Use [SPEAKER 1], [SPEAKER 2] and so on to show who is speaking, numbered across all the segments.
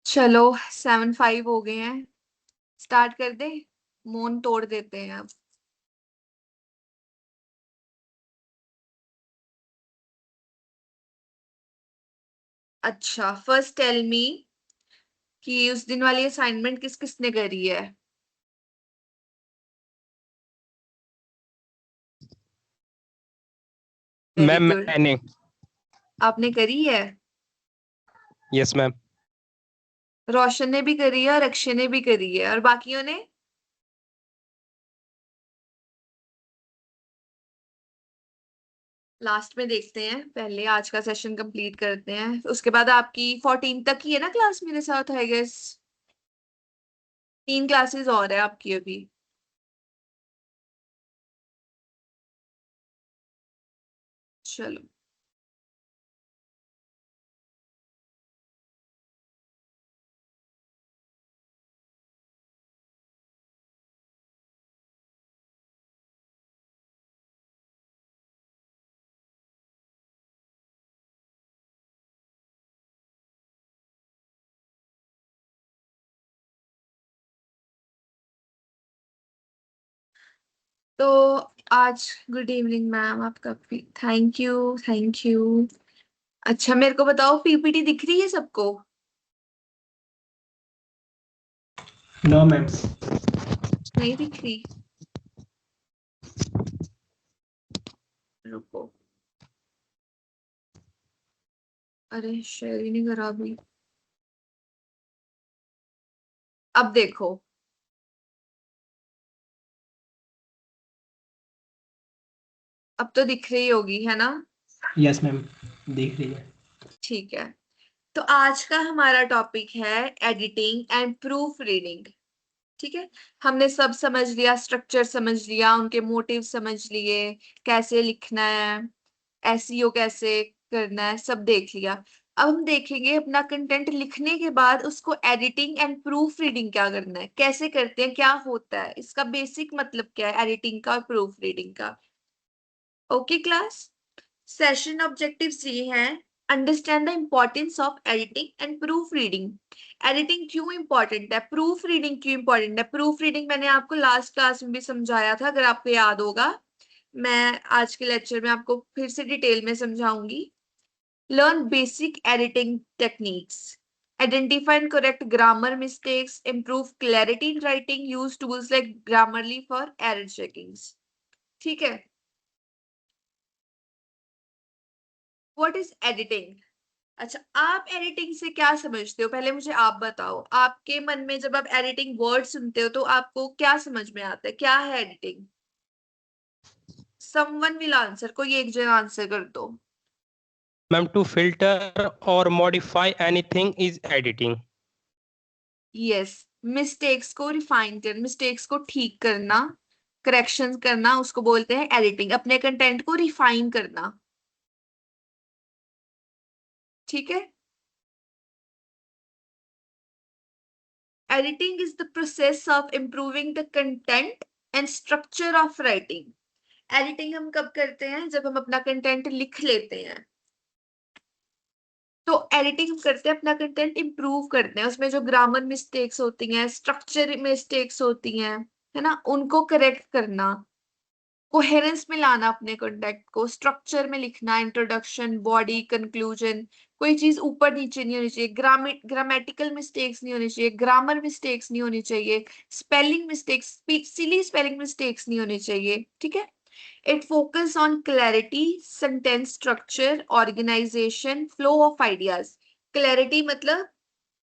[SPEAKER 1] चलो 7-5 हो गए हैं। स्टार्ट कर दे। मौन तोड़ देते हैं अब। अच्छा, फर्स्ट टेल मी कि उस दिन वाली असाइनमेंट किस किसने करी है। Very
[SPEAKER 2] ma'am
[SPEAKER 1] good.
[SPEAKER 2] मैंने।
[SPEAKER 1] आपने करी है।
[SPEAKER 2] Yes ma'am.
[SPEAKER 1] रोशन ने भी करी है और अक्षय ने भी करी है और बाकियों ने। लास्ट में देखते हैं, पहले आज का सेशन कंप्लीट करते हैं, उसके बाद आपकी 14 तक ही है ना क्लास मेरे साथ, आई गेस। 3 क्लासेस और है आपकी अभी। चलो। तो आज गुड इवनिंग मैम, आपका थैंक यू। Thank you. अच्छा, मेरे को बताओ, पीपीटी दिख रही है सबको।
[SPEAKER 3] No ma'am.
[SPEAKER 1] नहीं दिख रही। रुको। अरे शेयर ही नहीं करा अभी। अब देखो। अब तो दिख रही होगी, है ना।
[SPEAKER 3] यस मैम, देख रही है।
[SPEAKER 1] ठीक है। तो आज का हमारा टॉपिक है एडिटिंग एंड प्रूफ रीडिंग। ठीक है। हमने सब समझ लिया, स्ट्रक्चर समझ लिया, उनके मोटिव समझ लिए, कैसे लिखना है, एसईओ कैसे करना है, सब देख लिया। अब हम देखेंगे अपना कंटेंट लिखने के बाद उसको एडिटिंग एंड प्रूफ रीडिंग क्या करना है, कैसे करते हैं, क्या होता है, इसका बेसिक मतलब क्या है एडिटिंग का और प्रूफ रीडिंग का। Okay class. सेशन ऑब्जेक्टिव्स ये हैं। Understand the importance of editing and proof reading. Editing क्यों इंपॉर्टेंट है, प्रूफ रीडिंग क्यों इंपॉर्टेंट है। प्रूफ रीडिंग मैंने आपको लास्ट क्लास में भी समझाया था, अगर आपको याद होगा। मैं आज के लेक्चर में आपको फिर से डिटेल में समझाऊंगी। Learn basic editing techniques. Identify and correct grammar mistakes. Improve clarity in writing. Use tools like Grammarly for error checkings. ठीक है। What is editing? अच्छा, आप एडिटिंग से क्या समझते हो, पहले मुझे आप बताओ। आपके मन में जब आप एडिटिंग वर्ड सुनते हो तो आपको क्या समझ में आता है, क्या है एडिटिंग। समवन विल आंसर, कोई एक जन आंसर कर दो।
[SPEAKER 2] मैम टू फिल्टर और modify anything is editing.
[SPEAKER 1] Yes. Mistakes को रिफाइन कर, मिस्टेक्स को ठीक करना, करेक्शन करना, उसको बोलते हैं एडिटिंग। अपने कंटेंट को रिफाइन करना। ठीक है। Editing is the process of improving the content and structure of writing. Editing हम कब करते हैं, जब हम अपना कंटेंट लिख लेते हैं। तो एडिटिंग हम करते हैं, अपना कंटेंट इंप्रूव करते हैं, उसमें जो ग्रामर मिस्टेक्स होती हैं, स्ट्रक्चर मिस्टेक्स होती हैं, है ना, उनको करेक्ट करना, कोहेरेंस में लाना अपने कंटेंट को, स्ट्रक्चर में लिखना, इंट्रोडक्शन, बॉडी, कंक्लूजन। कोई चीज ऊपर नीचे नहीं होनी चाहिए, ग्रामेटिकल मिस्टेक्स नहीं होनी चाहिए, ग्रामर मिस्टेक्स नहीं होनी चाहिए, स्पेलिंग मिस्टेक्स, सिली स्पेलिंग मिस्टेक्स नहीं होनी चाहिए। ठीक है। It focus on clarity, sentence structure, organization, flow of ideas. Clarity मतलब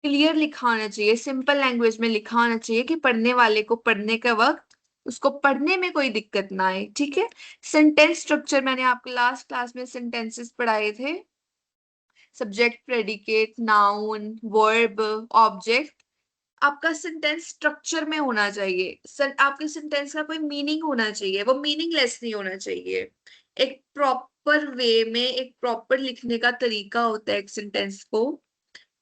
[SPEAKER 1] क्लियर लिखा होना चाहिए, सिंपल लैंग्वेज में लिखा होना चाहिए कि पढ़ने वाले को पढ़ने के वक्त उसको पढ़ने में कोई दिक्कत ना आए। ठीक है। सेंटेंस स्ट्रक्चर मैंने आपको लास्ट क्लास में सेंटेंसेस पढ़ाए थे। Subject, predicate, noun, verb, object. आपका सेंटेंस स्ट्रक्चर में होना चाहिए, आपके सेंटेंस का कोई मीनिंग होना चाहिए, वो मीनिंगलेस नहीं होना चाहिए। एक प्रॉपर वे में, एक प्रॉपर लिखने का तरीका होता है एक सेंटेंस को।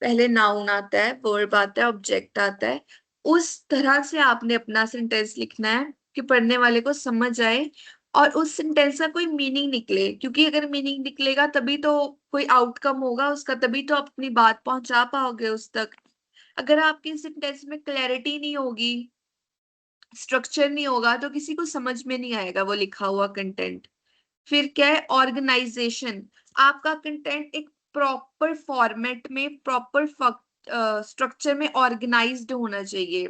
[SPEAKER 1] पहले नाउन आता है, वर्ब आता है, ऑब्जेक्ट आता है। उस तरह से आपने अपना सेंटेंस लिखना है कि पढ़ने वाले को समझ आए और उस सेंटेंस का कोई मीनिंग निकले, क्योंकि अगर मीनिंग निकलेगा तभी तो कोई आउटकम होगा उसका, तभी तो आप अपनी बात पहुंचा पाओगे उस तक। अगर आपके सेंटेंस में क्लैरिटी नहीं होगी, स्ट्रक्चर नहीं होगा, तो किसी को समझ में नहीं आएगा वो लिखा हुआ कंटेंट। फिर क्या है, ऑर्गेनाइजेशन। आपका कंटेंट एक प्रॉपर फॉर्मेट में, प्रॉपर स्ट्रक्चर में ऑर्गेनाइज्ड होना चाहिए।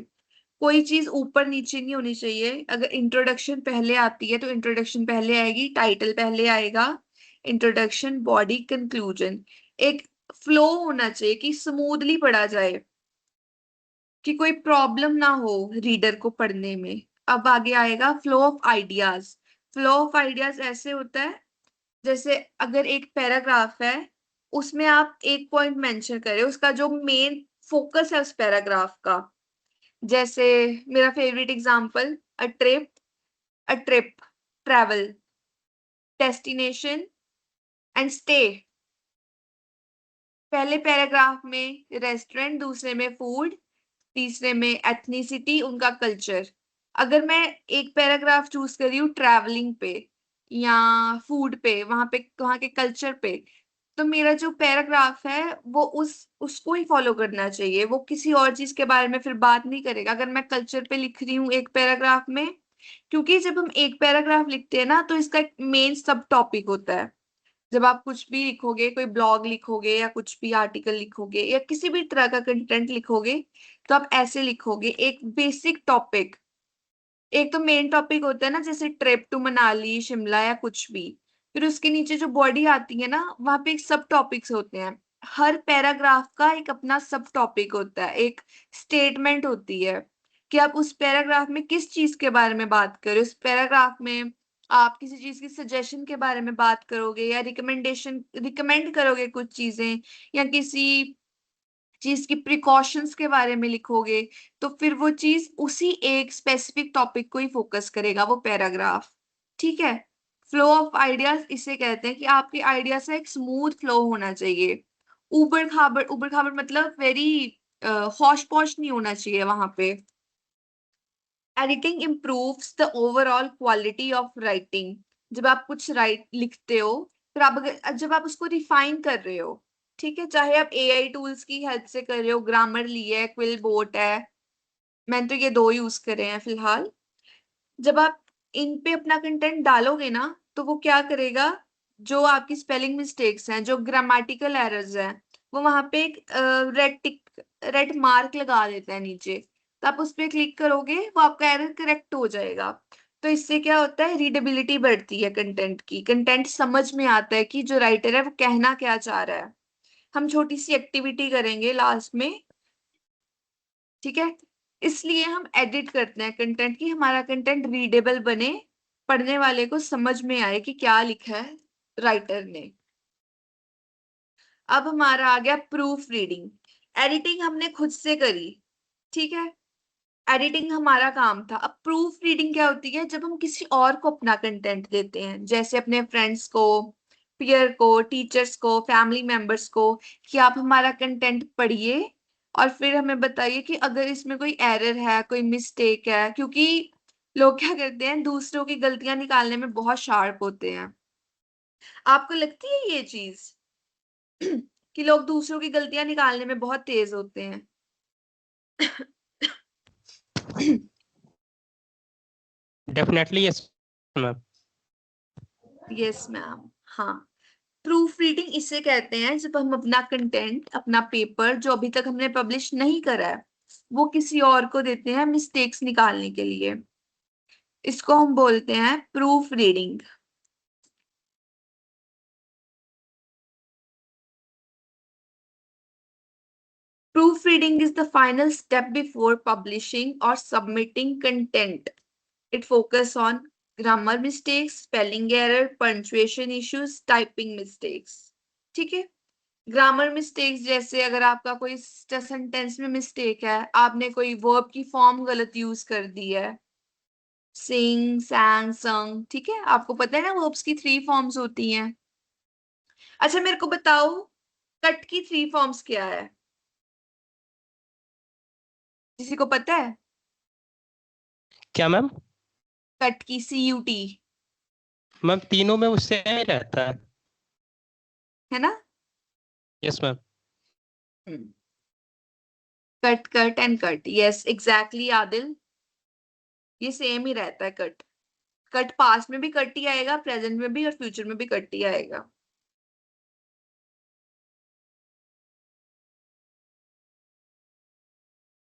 [SPEAKER 1] कोई चीज ऊपर नीचे नहीं होनी चाहिए। अगर इंट्रोडक्शन पहले आती है तो इंट्रोडक्शन पहले आएगी, टाइटल पहले आएगा, इंट्रोडक्शन, बॉडी, कंक्लूजन। एक फ्लो होना चाहिए कि स्मूथली पढ़ा जाए, कि कोई प्रॉब्लम ना हो रीडर को पढ़ने में। अब आगे आएगा flow of ideas. Flow of ideas ऐसे होता है, जैसे अगर एक पैराग्राफ है, उसमें आप एक पॉइंट मेंशन करें, उसका जो मेन फोकस है उस पैराग्राफ का। जैसे मेरा favourite example, a trip, travel, destination and stay. पहले पैराग्राफ में रेस्टोरेंट, दूसरे में फूड, तीसरे में एथनिसिटी, उनका कल्चर। अगर मैं एक पैराग्राफ चूज कर रही हूँ ट्रैवलिंग पे या फूड पे, वहां के कल्चर पे, तो मेरा जो पैराग्राफ है वो उसको ही फॉलो करना चाहिए, वो किसी और चीज के बारे में फिर बात नहीं करेगा। अगर मैं कल्चर पे लिख रही हूँ एक पैराग्राफ में, क्योंकि जब हम एक पैराग्राफ लिखते हैं ना, तो इसका एक मेन सब टॉपिक होता है। जब आप कुछ भी लिखोगे, कोई ब्लॉग लिखोगे या कुछ भी आर्टिकल लिखोगे या किसी भी तरह का कंटेंट लिखोगे, तो आप ऐसे लिखोगे, एक बेसिक टॉपिक। एक तो मेन टॉपिक होता है ना, जैसे ट्रिप टू मनाली, शिमला या कुछ भी। फिर उसके नीचे जो बॉडी आती है ना, वहां पे एक सब टॉपिक्स होते हैं। हर पैराग्राफ का एक अपना सब टॉपिक होता है, एक स्टेटमेंट होती है कि आप उस पैराग्राफ में किस चीज के बारे में बात करें। उस पैराग्राफ में आप किसी चीज की सजेशन के बारे में बात करोगे, या रिकमेंड करोगे कुछ चीजें, या किसी चीज की प्रिकॉशंस के बारे में लिखोगे, तो फिर वो चीज उसी एक स्पेसिफिक टॉपिक को ही फोकस करेगा वो पैराग्राफ। ठीक है। फ्लो ऑफ आइडियाज इसे कहते हैं कि आपके आइडिया से एक स्मूथ फ्लो होना चाहिए। उबड़ खाबड़ मतलब वेरी हौश पौश नहीं होना चाहिए वहां पे। Editing improves the overall quality of writing. जब आप कुछ लिखते हो, फिर जब आप उसको रिफाइन कर रहे हो, ठीक है, चाहे आप एआई टूल्स की हेल्प से कर रहे हो, ग्रामर ली है, क्विल बोट है, मैंने तो ये दो यूज करे हैं फिलहाल। जब आप इन पे अपना कंटेंट डालोगे ना, तो वो क्या करेगा, जो आपकी स्पेलिंग मिस्टेक्स हैं, जो ग्रामेटिकल एरर्स हैं, वो वहां पे एक रेड मार्क लगा देता है नीचे। तो आप उस पर क्लिक करोगे, वो आपका एरर करेक्ट हो जाएगा। तो इससे क्या होता है, रीडेबिलिटी बढ़ती है कंटेंट की, कंटेंट समझ में आता है कि जो राइटर है वो कहना क्या चाह रहा है। हम छोटी सी एक्टिविटी करेंगे लास्ट में, ठीक है। इसलिए हम एडिट करते हैं कंटेंट की, हमारा कंटेंट रीडेबल बने, पढ़ने वाले को समझ में आए कि क्या लिखा है राइटर ने। अब हमारा आ गया प्रूफ रीडिंग। एडिटिंग हमने खुद से करी, ठीक है, एडिटिंग हमारा काम था। अब प्रूफ रीडिंग क्या होती है, जब हम किसी और को अपना कंटेंट देते हैं, जैसे अपने फ्रेंड्स को, पीयर को, टीचर्स को, फैमिली मेंबर्स को, कि आप हमारा कंटेंट पढ़िए और फिर हमें बताइए कि अगर इसमें कोई एरर है, कोई मिस्टेक है। क्योंकि लोग क्या करते हैं, दूसरों की गलतियां निकालने में बहुत शार्प होते हैं। आपको लगती है ये चीज कि लोग दूसरों की गलतियां निकालने में बहुत तेज होते हैं?
[SPEAKER 2] Definitely yes ma'am.
[SPEAKER 1] Yes ma'am. हाँ, प्रूफ रीडिंग इसे कहते हैं जब हम अपना कंटेंट, अपना पेपर जो अभी तक हमने पब्लिश नहीं करा है, वो किसी और को देते हैं मिस्टेक्स निकालने के लिए। इसको हम बोलते हैं proof reading. Proofreading is the final step before publishing or submitting content. It focuses on grammar mistakes, spelling error, punctuation issues, typing mistakes. ठीक है। ग्रामर मिस्टेक्स, जैसे अगर आपका कोई सेंटेंस में मिस्टेक है, आपने कोई वर्ब की फॉर्म गलत यूज कर दी है, सिंग, सैंग, संग, ठीक है, आपको पता है ना वर्ब्स की 3 फॉर्म्स होती हैं। अच्छा मेरे को बताओ, कट की 3 फॉर्म्स क्या है? किसी को पता है?
[SPEAKER 2] क्या मैम?
[SPEAKER 1] कट की, CUT,
[SPEAKER 2] मैम तीनों में उससे ही रहता है।
[SPEAKER 1] है ना?
[SPEAKER 2] Yes ma'am.
[SPEAKER 1] Hmm. Cut cut and cut, yes exactly Adil, ये सेम ही रहता है। कट कट पास्ट में भी कट ही आएगा, प्रेजेंट में भी और फ्यूचर में भी कट ही आएगा।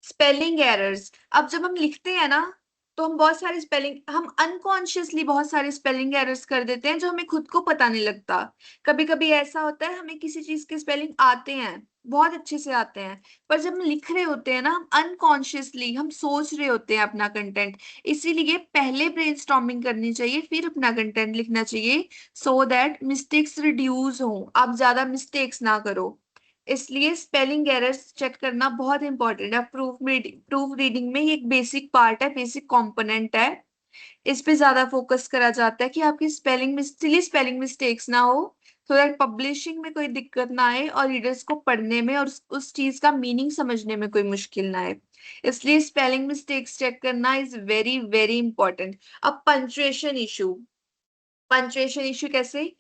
[SPEAKER 1] स्पेलिंग एरर्स, अब जब हम लिखते हैं ना तो हम बहुत सारे स्पेलिंग, हम अनकॉन्शियसली बहुत सारे स्पेलिंग एरर्स कर देते हैं जो हमें खुद को पता नहीं लगता। कभी कभी ऐसा होता है हमें किसी चीज के स्पेलिंग आते हैं, बहुत अच्छे से आते हैं, पर जब हम लिख रहे होते हैं ना, हम अनकॉन्शियसली हम सोच रहे होते हैं अपना कंटेंट। इसीलिए पहले ब्रेनस्टॉर्मिंग करनी चाहिए, फिर अपना कंटेंट लिखना चाहिए, सो दैट मिस्टेक्स रिड्यूस हो, आप ज्यादा मिस्टेक्स ना करो। इसलिए स्पेलिंग एरर्स चेक करना बहुत इंपॉर्टेंट है। प्रूफ रीडिंग में ये एक बेसिक पार्ट है, बेसिक कंपोनेंट है। इस पे ज्यादा फोकस करा जाता है कि आपकी सिली स्पेलिंग मिस्टेक्स ना हो, सो दैट पब्लिशिंग में कोई दिक्कत ना आए और रीडर्स को पढ़ने में और उस चीज का मीनिंग समझने में कोई मुश्किल ना आए। इसलिए स्पेलिंग मिस्टेक्स चेक करना इज वेरी वेरी इंपॉर्टेंट। अब पंचुएशन इशू, पंचुएशन इशू कैसे,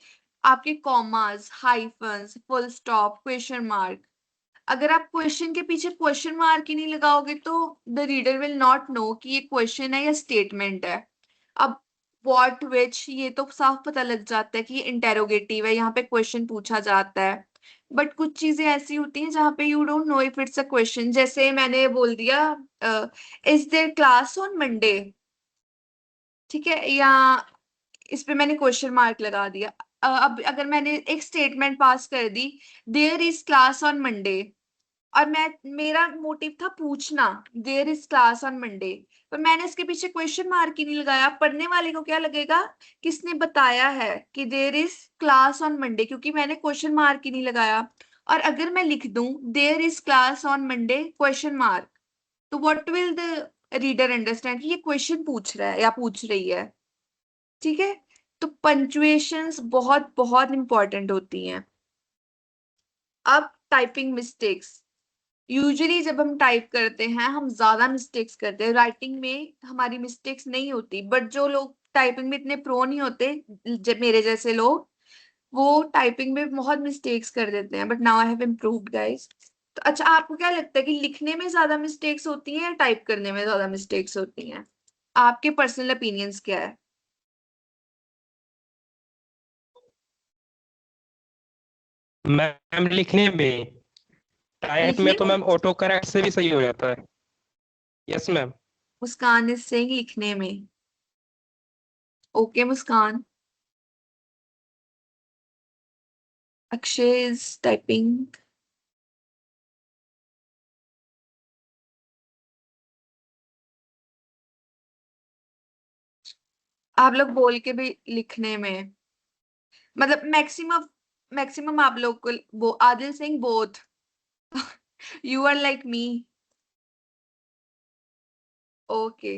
[SPEAKER 1] आपके commas, hyphens, full stop, question mark, अगर आप क्वेश्चन के पीछे क्वेश्चन मार्क ही नहीं लगाओगे तो the reader will not know कि ये क्वेश्चन है या स्टेटमेंट है। अब व्हाट विच, ये तो साफ पता लग जाता है कि ये इंटेरोगेटिव है, यहाँ पे क्वेश्चन पूछा जाता है। बट कुछ चीजें ऐसी होती हैं जहाँ पे you don't know if it's a question, जैसे मैंने बोल दिया is there class on Monday, ठीक है, या इस पे मैंने क्वेश्चन मार्क लगा दिया। अब अगर मैंने एक स्टेटमेंट पास कर दी, there is class on Monday, और मैं, मेरा मोटिव था पूछना there is class on Monday, पर मैंने इसके पीछे क्वेश्चन मार्क ही नहीं लगाया, पढ़ने वाले को क्या लगेगा, किसने बताया है कि there is class on Monday, क्योंकि मैंने क्वेश्चन मार्क ही नहीं लगाया। और अगर मैं लिख दूं there is class on Monday question mark, तो what will the reader understand कि ये क्वेश्चन पूछ रहा है या पूछ रही है। ठीक है, तो पंचुएशंस बहुत बहुत इंपॉर्टेंट होती हैं। अब टाइपिंग मिस्टेक्स, यूजुअली जब हम टाइप करते हैं हम ज्यादा मिस्टेक्स करते हैं, राइटिंग में हमारी मिस्टेक्स नहीं होती, बट जो लोग टाइपिंग में इतने प्रो नहीं होते, मेरे जैसे लोग, वो टाइपिंग में बहुत मिस्टेक्स कर देते हैं, but now I have improved guys. तो अच्छा, आपको क्या लगता है कि लिखने में ज्यादा मिस्टेक्स होती हैं या टाइप करने में ज्यादा मिस्टेक्स होती हैं? आपके पर्सनल ओपिनियंस क्या है?
[SPEAKER 2] मैम लिखने में, टाइप में
[SPEAKER 1] लिखने
[SPEAKER 2] तो
[SPEAKER 1] में?
[SPEAKER 2] मैम ऑटो करेक्ट से भी सही हो जाता है। Yes ma'am.
[SPEAKER 1] Muskan is saying लिखने में। Okay Muskan. Akshay is typing. आप लोग बोल के भी लिखने में, मतलब मैक्सिमम, मैक्सिमम आप लोग को Adil Singh both you are like me. Okay,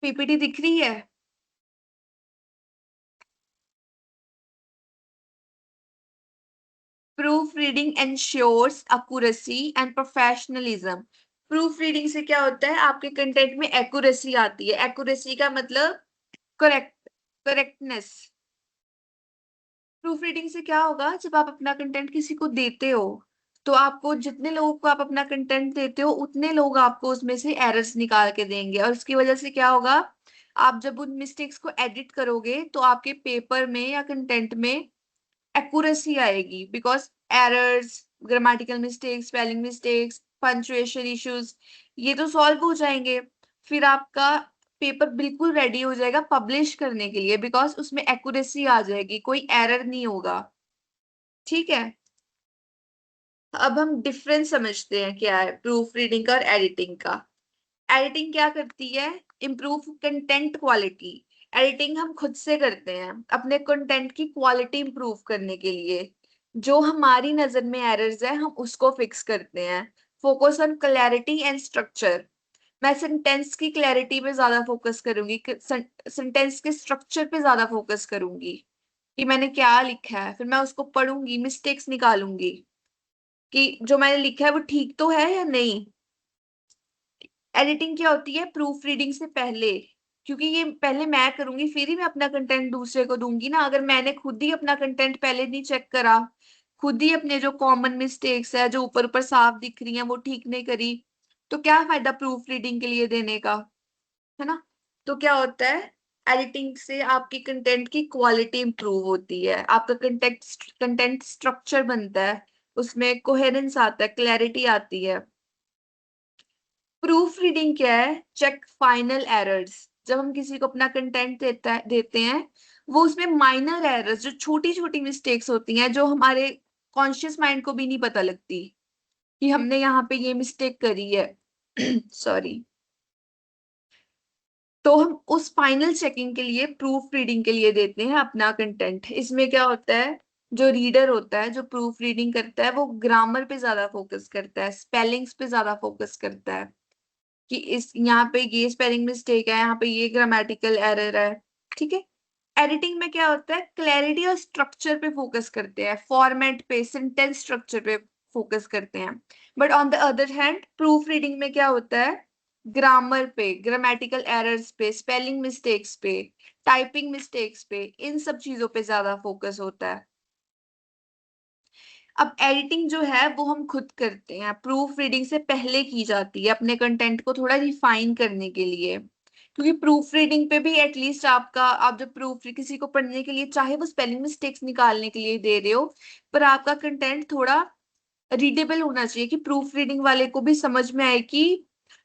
[SPEAKER 1] PPT दिख रही है? Proof reading ensures accuracy and professionalism. Proof reading से क्या होता है, आपके कंटेंट में एक्यूरेसी आती है। एक्यूरेसी का मतलब करेक्ट, करेक्टनेस। प्रूफ रीडिंग से क्या होगा, जब आप अपना कंटेंट किसी को देते हो, तो आपको जितने लोगों को आप अपना कंटेंट देते हो उतने लोग आपको उसमें से एरर्स निकाल के देंगे, और इसकी वजह से क्या होगा, आप जब उन मिस्टेक्स को एडिट करोगे तो आपके पेपर में या कंटेंट में एक्यूरेसी आएगी, because errors, grammatical mistakes, spelling mistakes, punctuation issues, ये तो सॉल्व हो जाएंगे। फिर आपका पेपर बिल्कुल रेडी हो जाएगा पब्लिश करने के लिए, बिकॉज उसमें एक्यूरेसी आ जाएगी, कोई एरर नहीं होगा। ठीक है, अब हम डिफरेंस समझते हैं क्या है प्रूफ रीडिंग का और एडिटिंग का। एडिटिंग क्या करती है, इम्प्रूव कंटेंट क्वालिटी। एडिटिंग हम खुद से करते हैं अपने कंटेंट की क्वालिटी इंप्रूव करने के लिए, जो हमारी नजर में एरर्स है हम उसको फिक्स करते हैं। Focus on clarity and structure, मैं सेंटेंस की क्लैरिटी पे ज्यादा फोकस करूंगी, सेंटेंस के स्ट्रक्चर पे ज्यादा फोकस करूंगी कि मैंने क्या लिखा है, फिर मैं उसको पढ़ूंगी, मिस्टेक्स निकालूंगी कि जो मैंने लिखा है वो ठीक तो है या नहीं। एडिटिंग क्या होती है, प्रूफ रीडिंग से पहले, क्योंकि ये पहले मैं करूंगी फिर ही मैं अपना कंटेंट दूसरे को दूंगी ना। अगर मैंने खुद ही अपना कंटेंट पहले नहीं चेक करा, खुद ही अपने जो कॉमन मिस्टेक्स है जो ऊपर ऊपर साफ दिख रही हैं वो ठीक नहीं करी, तो क्या फायदा प्रूफ रीडिंग के लिए देने का, है ना। तो क्या होता है, एडिटिंग से आपकी कंटेंट की क्वालिटी इंप्रूव होती है, आपका कंटेंट स्ट्रक्चर बनता है, उसमें कोहेरेंस आता है, क्लैरिटी आती है। प्रूफ रीडिंग क्या है, चेक फाइनल एरर्स। जब हम किसी को अपना कंटेंट देते हैं, वो उसमें माइनर एरर्स, जो छोटी छोटी मिस्टेक्स होती हैं, जो हमारे कॉन्शियस माइंड को भी नहीं पता लगती कि हमने यहाँ पे ये मिस्टेक करी है सॉरी, तो हम उस फाइनल चेकिंग के लिए, प्रूफ रीडिंग के लिए देते हैं अपना कंटेंट। इसमें क्या होता है, जो रीडर होता है, जो प्रूफ रीडिंग करता है, वो ग्रामर पे ज्यादा फोकस करता है, स्पेलिंग्स पे ज्यादा फोकस करता है कि इस यहाँ पे ये स्पेलिंग मिस्टेक है, यहाँ पे ये ग्रामेटिकल एरर है, ठीक है। एडिटिंग में क्या होता है, क्लैरिटी और स्ट्रक्चर पे फोकस करते हैं, फॉर्मेट पे, सेंटेंस स्ट्रक्चर पे फोकस करते हैं। But on the other hand proof reading में क्या होता है, ग्रामर पे, ग्रामेटिकल एरर्स पे, स्पेलिंग मिस्टेक्स पे, टाइपिंग मिस्टेक्स पे, इन सब चीजों पे ज्यादा फोकस होता है। अब एडिटिंग जो है वो हम खुद करते हैं, प्रूफ रीडिंग से पहले की जाती है अपने कंटेंट को थोड़ा रिफाइन करने के लिए, क्योंकि प्रूफ रीडिंग पे भी एटलीस्ट आपका, आप जब प्रूफ किसी को पढ़ने के लिए, चाहे वो स्पेलिंग मिस्टेक्स निकालने के लिए दे रहे हो, पर आपका कंटेंट थोड़ा रीडेबल होना चाहिए कि प्रूफ रीडिंग वाले को भी समझ में आए कि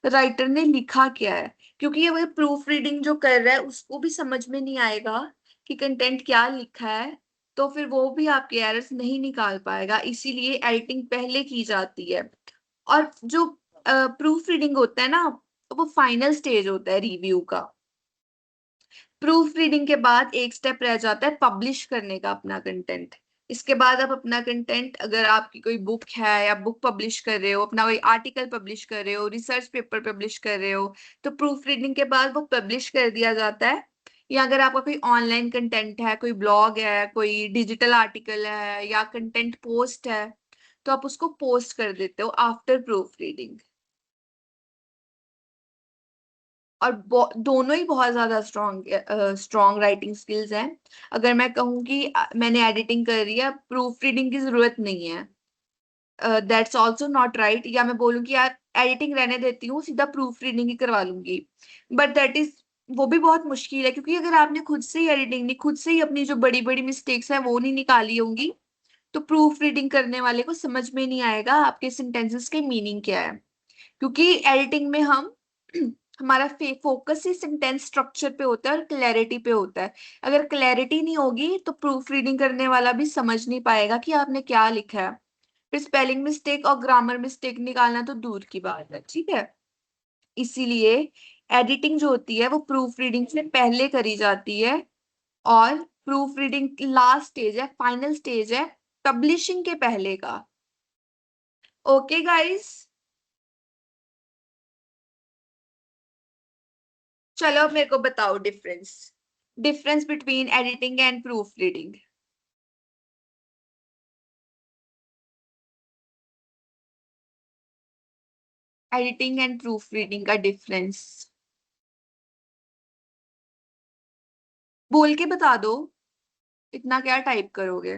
[SPEAKER 1] राइटर ने लिखा क्या है। क्योंकि अगर प्रूफ रीडिंग जो कर रहा है उसको भी समझ में नहीं आएगा कि कंटेंट क्या लिखा है, तो फिर वो भी आपके एरर्स नहीं निकाल पाएगा, इसीलिए एडिटिंग पहले की जाती है। और जो प्रूफ रीडिंग होता है ना, वो फाइनल स्टेज होता है रिव्यू का। प्रूफ रीडिंग के बाद एक स्टेप रह जाता है पब्लिश करने का अपना कंटेंट। इसके बाद आप अपना कंटेंट, अगर आपकी कोई बुक है या बुक पब्लिश कर रहे हो, अपना कोई आर्टिकल पब्लिश कर रहे हो, रिसर्च पेपर पब्लिश कर रहे हो, तो प्रूफ रीडिंग के बाद वो पब्लिश कर दिया जाता है। या अगर आपका कोई ऑनलाइन कंटेंट है, कोई ब्लॉग है, कोई डिजिटल आर्टिकल है या कंटेंट पोस्ट है, तो आप उसको पोस्ट कर देते हो आफ्टर प्रूफ रीडिंग। और दोनों ही बहुत ज्यादा स्ट्रॉन्ग राइटिंग स्किल्स हैं। अगर मैं कहूँ कि मैंने एडिटिंग कर रही है, प्रूफ रीडिंग की जरूरत नहीं है, दैट्स ऑल्सो नॉट राइट। या मैं बोलूँ कि यार एडिटिंग रहने देती हूँ, सीधा प्रूफ रीडिंग ही करवा लूंगी, बट दैट इज, वो भी बहुत मुश्किल है, क्योंकि अगर आपने खुद से ही एडिटिंग नहीं, खुद से ही अपनी जो बड़ी बड़ी मिस्टेक्स है वो नहीं निकाली होंगी, तो प्रूफ रीडिंग करने वाले को समझ में नहीं आएगा आपके सेंटेंसेस के मीनिंग क्या है। क्योंकि एडिटिंग में हम हमारा फोकस ही सेंटेंस स्ट्रक्चर पे होता है और क्लैरिटी पे होता है। अगर क्लैरिटी नहीं होगी तो प्रूफ रीडिंग करने वाला भी समझ नहीं पाएगा कि आपने क्या लिखा है। फिर स्पेलिंग मिस्टेक और ग्रामर मिस्टेक निकालना तो दूर की बात है, ठीक है। इसीलिए एडिटिंग जो होती है वो प्रूफ रीडिंग से पहले करी जाती है, और प्रूफ रीडिंग लास्ट स्टेज है, फाइनल स्टेज है पब्लिशिंग के पहले का। ओके गाइस, चलो अब मेरे को बताओ difference, difference between editing and proof reading. Editing and proof reading का डिफरेंस बोल के बता दो, इतना क्या टाइप करोगे।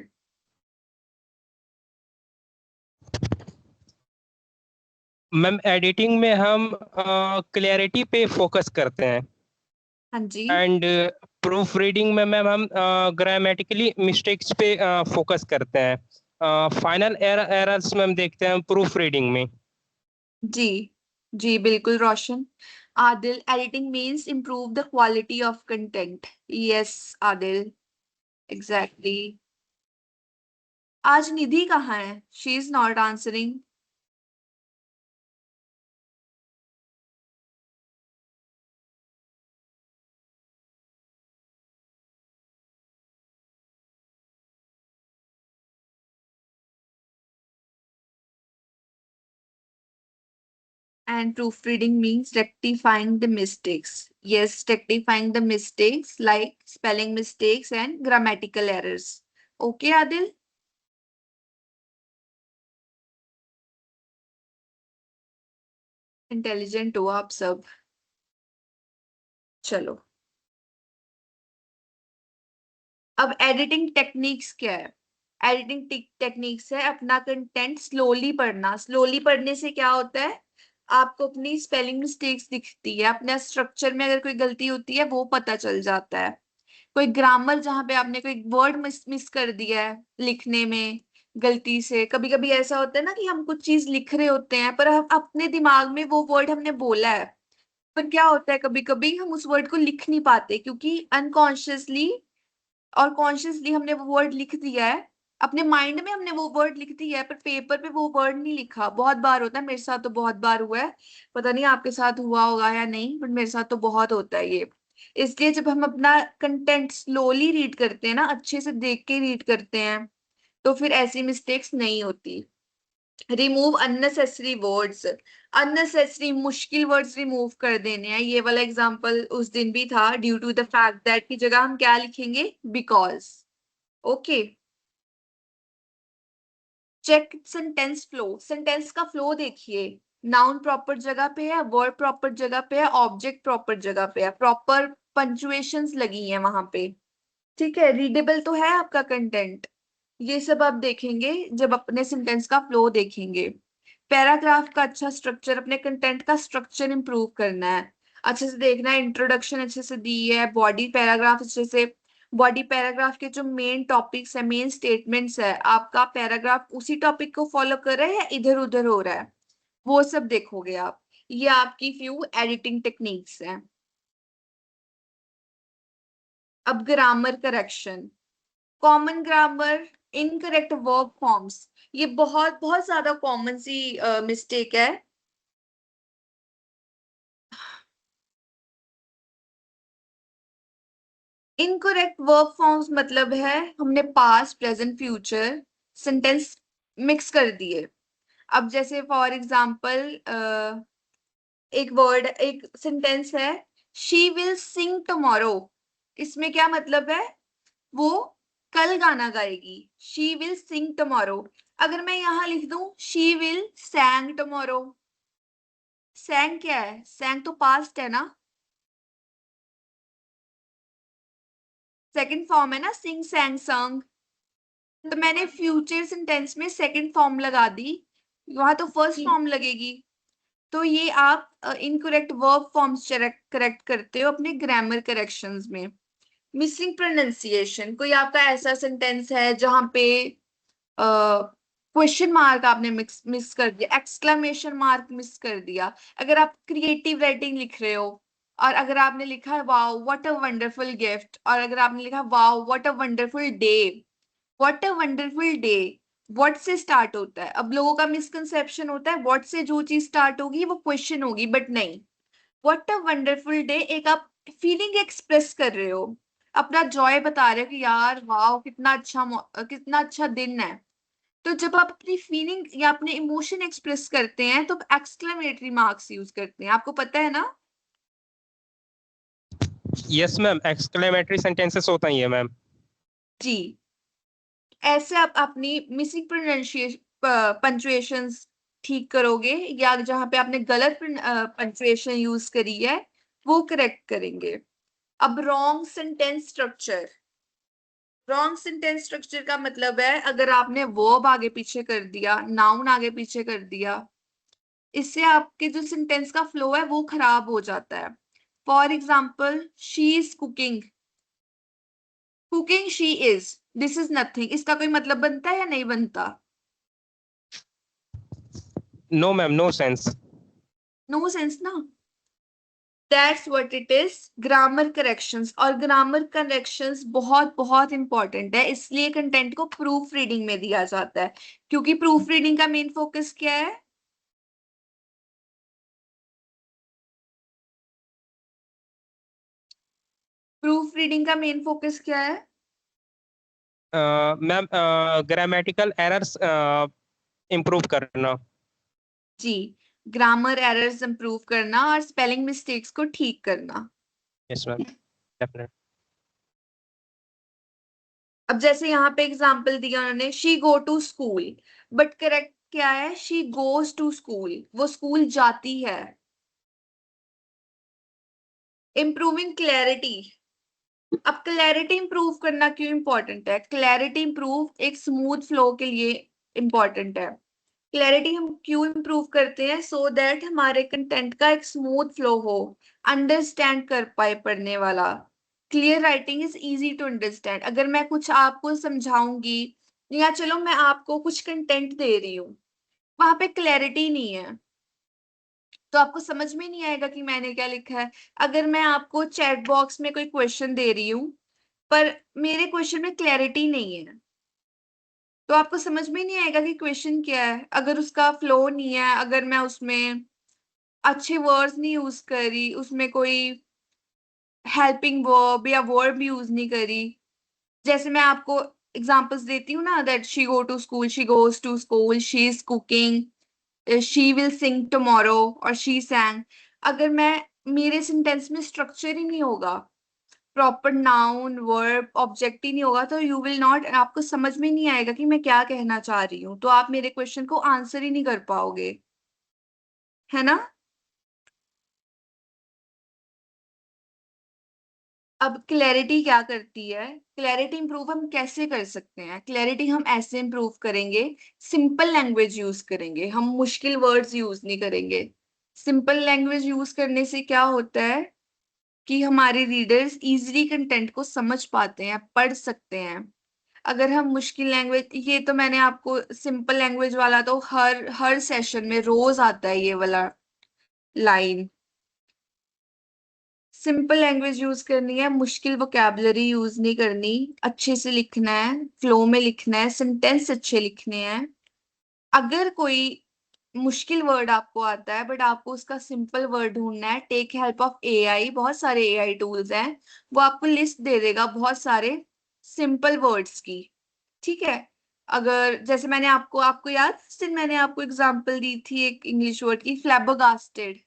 [SPEAKER 2] मैम एडिटिंग में हम क्लैरिटी पे फोकस करते हैं,
[SPEAKER 1] हाँ जी।
[SPEAKER 2] एंड प्रूफ रीडिंग में मैम हम ग्रामेटिकली मिस्टेक्स पे फोकस करते हैं। फाइनल एरर्स में हम देखते हैं प्रूफ रीडिंग में।
[SPEAKER 1] जी, जी बिल्कुल Roshan. Adil, editing means improve the quality of content. Yes Adil, exactly. आज निधि कहाँ है, she is not answering. And proofreading means rectifying the mistakes. Yes, rectifying the mistakes like spelling mistakes and grammatical errors. Okay, Adil? Intelligent हो आप सब। चलो, अब editing techniques क्या है। एडिटिंग टेक्निक्स है अपना कंटेंट स्लोली पढ़ना। स्लोली पढ़ने से क्या होता है, आपको अपनी स्पेलिंग मिस्टेक्स दिखती है, अपने स्ट्रक्चर में अगर कोई गलती होती है वो पता चल जाता है, कोई ग्रामर जहां पे आपने कोई वर्ड मिस कर दिया है लिखने में गलती से। कभी कभी ऐसा होता है ना कि हम कुछ चीज लिख रहे होते हैं पर हम अपने दिमाग में वो वर्ड हमने बोला है, पर क्या होता है कभी कभी हम उस वर्ड को लिख नहीं पाते क्योंकि अनकॉन्शियसली और कॉन्शियसली हमने वो वर्ड लिख दिया है, अपने माइंड में हमने वो वर्ड लिख दिया है पर पेपर पे वो वर्ड नहीं लिखा। बहुत बार होता है, मेरे साथ तो बहुत बार हुआ है, पता नहीं आपके साथ हुआ होगा या नहीं, बट मेरे साथ तो बहुत होता है ये। इसलिए जब हम अपना कंटेंट स्लोली रीड करते हैं ना, अच्छे से देख के रीड करते हैं, तो फिर ऐसी मिस्टेक्स नहीं होती। रिमूव अननेसेसरी वर्ड्स, अननेसेसरी मुश्किल वर्ड्स रिमूव कर देने हैं। ये वाला एग्जांपल उस दिन भी था, due to the fact that की जगह हम क्या लिखेंगे, because. Okay, check sentence flow, sentence का फ्लो देखिए, नाउन प्रॉपर जगह पे है, वर्ड प्रॉपर जगह पे है, ऑब्जेक्ट प्रॉपर जगह पे है, प्रॉपर पंचुएशंस लगी हैं वहां पे, ठीक है, रीडेबल तो है आपका कंटेंट। ये सब आप देखेंगे जब अपने सेंटेंस का फ्लो देखेंगे। पैराग्राफ का अच्छा स्ट्रक्चर, अपने कंटेंट का स्ट्रक्चर इंप्रूव करना है, अच्छे से देखना है, इंट्रोडक्शन अच्छे से दी है, बॉडी पैराग्राफ अच्छे से, बॉडी पैराग्राफ के जो मेन टॉपिक्स है, मेन स्टेटमेंट्स है, आपका पैराग्राफ उसी टॉपिक को फॉलो कर रहा है या इधर उधर हो रहा है, वो सब देखोगे आप। ये आपकी फ्यू एडिटिंग टेक्निक्स हैं। अब grammar correction, common grammar, incorrect verb forms, ये बहुत बहुत ज्यादा कॉमन सी मिस्टेक है। इनकरेक्ट वर्ब फॉर्म्स मतलब है हमने past present future sentence mix कर दिए। अब जैसे फॉर एग्जांपल एक वर्ड, एक सेंटेंस है, शी विल सिंग टुमारो, इसमें क्या मतलब है, वो कल गाना गाएगी, शी विल सिंग टुमारो। अगर मैं यहां लिख दूं शी विल सैंग टुमारो, सैंग क्या है, सैंग तो पास्ट है ना, सेकंड फॉर्म है ना, सिंग सैंग संग, तो मैंने फ्यूचर सेंटेंस में सेकंड फॉर्म लगा दी, वहां तो फर्स्ट फॉर्म लगेगी। तो ये आप इनकरेक्ट वर्ब फॉर्म्स करेक्ट करते हो अपने ग्रामर करेक्शंस में। मिसिंग प्रोनाउंसिएशन, कोई आपका ऐसा सेंटेंस है जहां पे क्वेश्चन मार्क आपने मिस कर दिया, एक्सक्लेमेशन मार्क मिस कर दिया। अगर आप क्रिएटिव राइटिंग लिख रहे हो और अगर आपने लिखा है wow what a wonderful gift, और अगर आपने लिखा wow what a wonderful day, what a wonderful day, what से स्टार्ट होता है। अब लोगों का मिसकंसेप्शन होता है व्हाट से जो चीज स्टार्ट होगी वो क्वेश्चन होगी, बट नहीं, व्हाट अ वंडरफुल डे एक आप फीलिंग एक्सप्रेस कर रहे हो, अपना जॉय बता रहे हो कि यार वाओ कितना अच्छा दिन है। तो जब आप अपनी फीलिंग या अपने इमोशन एक्सप्रेस करते हैं तो एक्सक्लेमेटरी मार्क्स यूज करते हैं, आपको पता है ना।
[SPEAKER 2] यस मैम, एक्सक्लेमेटरी सेंटेंसेस होता ही है मैम।
[SPEAKER 1] जी, ऐसे आप अपनी मिसिंग पंचुएशंस ठीक करोगे, या जहां पे आपने गलत पंचुएशन यूज करी है वो करेक्ट करेंगे। अब wrong sentence structure, wrong sentence structure का मतलब है अगर आपने वर्ब आगे पीछे कर दिया, नाउन आगे पीछे कर दिया, इससे आपके जो सेंटेंस का फ्लो है वो खराब हो जाता है। For example she is cooking, cooking she is, this is nothing, इसका कोई मतलब बनता है या नहीं बनता,
[SPEAKER 2] no ma'am, no sense.
[SPEAKER 1] No sense ना। That's what it is, grammar corrections. और ग्रामर करेक्शंस बहुत बहुत इंपॉर्टेंट है, इसलिए कंटेंट को प्रूफ रीडिंग में दिया जाता है, क्योंकि प्रूफ रीडिंग का मेन फोकस क्या है, प्रूफ रीडिंग का मेन फोकस क्या है।
[SPEAKER 2] मैम, ग्रामेटिकल एरर्स इम्प्रूव करना।
[SPEAKER 1] जी, ग्रामर एरर्स इंप्रूव करना और स्पेलिंग मिस्टेक्स को ठीक करना।
[SPEAKER 2] Yes ma'am, definite.
[SPEAKER 1] अब जैसे यहाँ पे एग्जांपल दिया उन्होंने, she go to school, but correct क्या है, शी गोज टू स्कूल, वो स्कूल जाती है। इम्प्रूविंग क्लैरिटी, अब क्लैरिटी इंप्रूव करना क्यों इंपॉर्टेंट है? क्लैरिटी इंप्रूव एक स्मूथ फ्लो के लिए इंपॉर्टेंट है। क्लैरिटी हम क्यों इंप्रूव करते हैं? सो दैट हमारे कंटेंट का एक स्मूथ फ्लो हो, अंडरस्टैंड कर पाए पढ़ने वाला। Clear writing is easy to understand. अगर मैं कुछ आपको समझाऊंगी या चलो मैं आपको कुछ कंटेंट दे रही हूँ, वहां पे क्लैरिटी नहीं है तो आपको समझ में नहीं आएगा कि मैंने क्या लिखा है। अगर मैं आपको चैट बॉक्स में कोई क्वेश्चन दे रही हूँ पर मेरे क्वेश्चन में क्लैरिटी नहीं है तो आपको समझ में नहीं आएगा कि क्वेश्चन क्या है। अगर उसका फ्लो नहीं है, अगर मैं उसमें अच्छे वर्ड्स नहीं यूज करी, उसमें कोई हेल्पिंग वर्ब या वर्ब यूज नहीं करी, जैसे मैं आपको एग्जांपल्स देती हूँ ना, that she go to school, she goes to school, she is cooking, she will sing tomorrow और शी सैंग। अगर मैं मेरे सेंटेंस में स्ट्रक्चर ही नहीं होगा, प्रॉपर नाउन वर्ब ऑब्जेक्ट ही नहीं होगा, तो यू विल नॉट, आपको समझ में नहीं आएगा कि मैं क्या कहना चाह रही हूँ, तो आप मेरे क्वेश्चन को आंसर ही नहीं कर पाओगे, है ना। अब क्लैरिटी क्या करती है? क्लैरिटी इंप्रूव हम कैसे कर सकते हैं? क्लैरिटी हम ऐसे इंप्रूव करेंगे, सिंपल लैंग्वेज यूज करेंगे, हम मुश्किल वर्ड्स यूज नहीं करेंगे। सिंपल लैंग्वेज यूज करने से क्या होता है कि हमारे रीडर्स इजीली कंटेंट को समझ पाते हैं, पढ़ सकते हैं। अगर हम मुश्किल लैंग्वेज, ये तो मैंने आपको सिंपल लैंग्वेज वाला तो हर सेशन में रोज आता है ये वाला लाइन। सिंपल लैंग्वेज यूज करनी है, मुश्किल वोकैबुलरी यूज नहीं करनी, अच्छे से लिखना है, फ्लो में लिखना है, सेंटेंस अच्छे लिखने हैं। अगर कोई मुश्किल वर्ड आपको आता है बट आपको उसका सिंपल वर्ड ढूंढना है, टेक हेल्प ऑफ एआई। बहुत सारे एआई टूल्स हैं, वो आपको लिस्ट दे देगा बहुत सारे सिंपल वर्ड्स की। ठीक है। अगर जैसे मैंने आपको आपको याद, उस दिन मैंने आपको एग्जांपल दी थी एक इंग्लिश वर्ड की, फ्लैबरगास्टेड।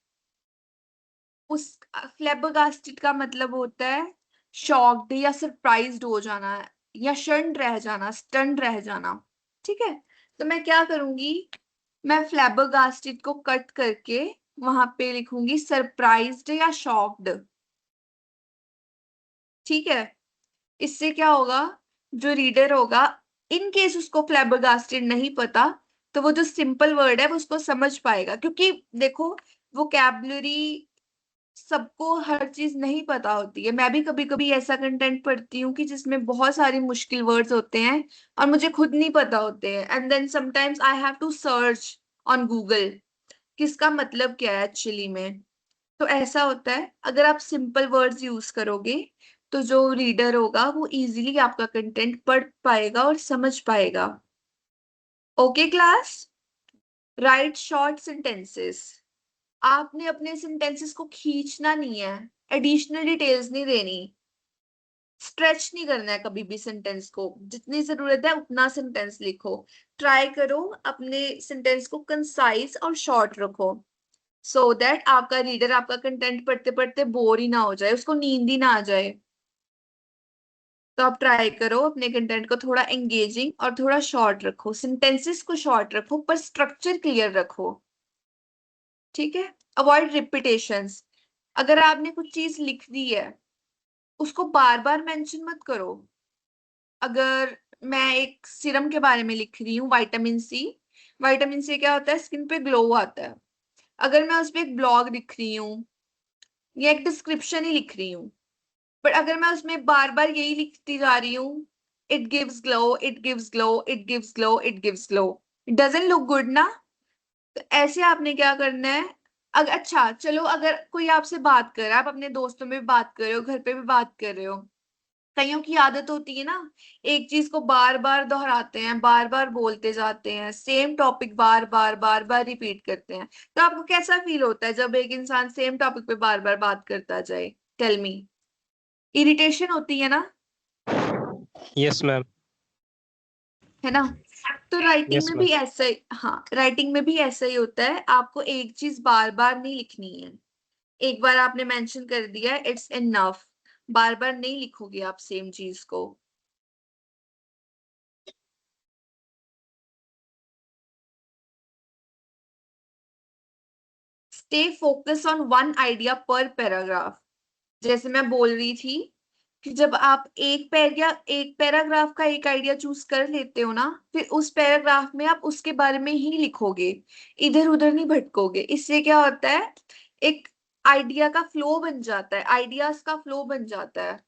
[SPEAKER 1] उस फ्लैबरगास्टेड का मतलब होता है शॉक्ड या सरप्राइज्ड हो जाना, या शर्न रह जाना, स्टन रह जाना। ठीक है। तो मैं क्या करूंगी, मैं फ्लैबरगास्टेड को कट करके वहां पे लिखूंगी सरप्राइज्ड या शॉक्ड। ठीक है। इससे क्या होगा, जो रीडर होगा, इन केस उसको फ्लैबरगास्टेड नहीं पता, तो वो जो सिंपल वर्ड है वो उसको समझ पाएगा। क्योंकि देखो, वोकैबुलरी सबको हर चीज नहीं पता होती है। मैं भी कभी कभी ऐसा कंटेंट पढ़ती हूँ कि जिसमें बहुत सारे मुश्किल वर्ड्स होते हैं और मुझे खुद नहीं पता होते हैं, and then sometimes I have to search on Google किसका मतलब क्या है एक्चुअली में। तो ऐसा होता है, अगर आप सिंपल वर्ड्स यूज करोगे तो जो रीडर होगा वो इजीली आपका कंटेंट पढ़ पाएगा और समझ पाएगा। Okay class. Right short sentences. आपने अपने सेंटेंसेस को खींचना नहीं है, एडिशनल डिटेल्स नहीं देनी, स्ट्रेच नहीं करना है कभी भी सेंटेंस को। जितनी जरूरत है उतना सेंटेंस लिखो। ट्राई करो अपने सेंटेंस को कंसाइज और शॉर्ट रखो, सो दैट आपका रीडर आपका कंटेंट पढ़ते पढ़ते बोर ही ना हो जाए, उसको नींद ही ना आ जाए। तो आप ट्राई करो अपने कंटेंट को थोड़ा एंगेजिंग और थोड़ा शॉर्ट रखो, सेंटेंसेस को शॉर्ट रखो पर स्ट्रक्चर क्लियर रखो। ठीक है। Avoid repetitions. अगर आपने कुछ चीज लिख दी है, उसको बार बार मेंशन मत करो। अगर मैं एक सीरम के बारे में लिख रही हूँ, विटामिन सी, विटामिन सी क्या होता है, स्किन पे ग्लो आता है। अगर मैं उस पर एक ब्लॉग लिख रही हूँ या एक डिस्क्रिप्शन ही लिख रही हूँ, बट अगर मैं उसमें बार बार यही लिखती जा रही हूँ, it gives glow, it gives glow, it gives glow, it gives glow, it doesn't look good ना। तो ऐसे आपने क्या करना है, अगर अच्छा चलो, अगर कोई आपसे बात कर रहा है, आप अपने दोस्तों में भी बात कर रहे हो, घर पे भी बात कर रहे हो, कईयों की आदत होती है ना, एक चीज को बार बार दोहराते हैं, बार बार बोलते जाते हैं, सेम टॉपिक बार बार रिपीट करते हैं। तो आपको कैसा फील होता है जब एक इंसान सेम टॉपिक पे बार बार बात करता जाए? Tell me. इरिटेशन होती है ना,
[SPEAKER 2] यस मैम।
[SPEAKER 1] है ना। तो राइटिंग
[SPEAKER 2] यस
[SPEAKER 1] में भी
[SPEAKER 2] मैम।
[SPEAKER 1] ऐसा ही, हाँ राइटिंग में भी ऐसा ही होता है, आपको एक चीज बार बार नहीं लिखनी है। एक बार आपने मेंशन कर दिया, इट्स इनफ। बार बार नहीं लिखोगे आप सेम चीज को। Stay focus on one idea पर पैराग्राफ। जैसे मैं बोल रही थी कि जब आप एक पैराग्राफ का एक आइडिया चूज कर लेते हो ना, फिर उस पैराग्राफ में आप उसके बारे में ही लिखोगे, इधर उधर नहीं भटकोगे। इससे क्या होता है, एक आइडिया का फ्लो बन जाता है, आइडियाज का फ्लो बन जाता है।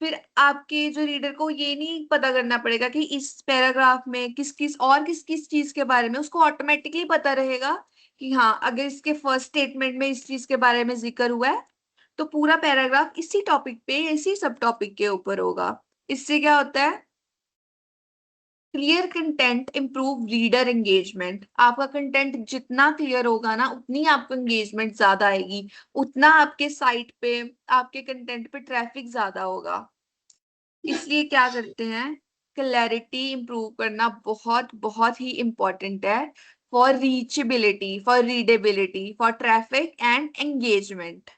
[SPEAKER 1] फिर आपके जो रीडर को ये नहीं पता करना पड़ेगा कि इस पैराग्राफ में किस किस चीज के बारे में, उसको ऑटोमेटिकली पता रहेगा कि हाँ, अगर इसके फर्स्ट स्टेटमेंट में इस चीज के बारे में जिक्र हुआ है तो पूरा पैराग्राफ इसी टॉपिक पे, इसी सब टॉपिक के ऊपर होगा। इससे क्या होता है, clear content improve reader engagement. आपका कंटेंट जितना क्लियर होगा ना, उतनी आपको एंगेजमेंट ज्यादा आएगी, उतना आपके साइट पे, आपके कंटेंट पे ट्रैफिक ज्यादा होगा। इसलिए क्या करते हैं, क्लैरिटी इंप्रूव करना बहुत बहुत ही इंपॉर्टेंट है for reachability, for readability, for traffic and engagement.